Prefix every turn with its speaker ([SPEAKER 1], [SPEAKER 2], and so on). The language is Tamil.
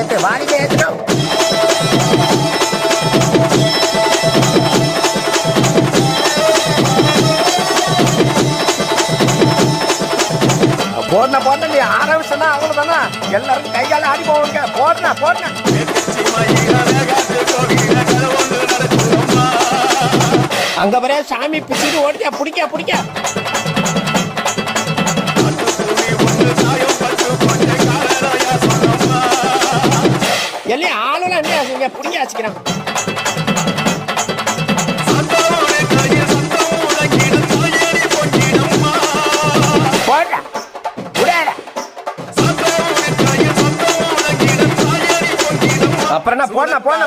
[SPEAKER 1] ஏத்து வாடிக்கை ஏத்துடும். போடனா போட்ட நீ ஆரம்பிச்சா அவ்வளவுதானா, எல்லாரும் கைகால ஆடி போவாங்க. போடனா போடனா அங்க வரைய சாமி பிடிச்சிட்டு ஓடிக்க பிடிக்க பிடிக்க எல்லாம் ஆளுநர் என்ன பிடிக்க வச்சுக்கிறான். அப்புறம் என்ன போடனா போடனா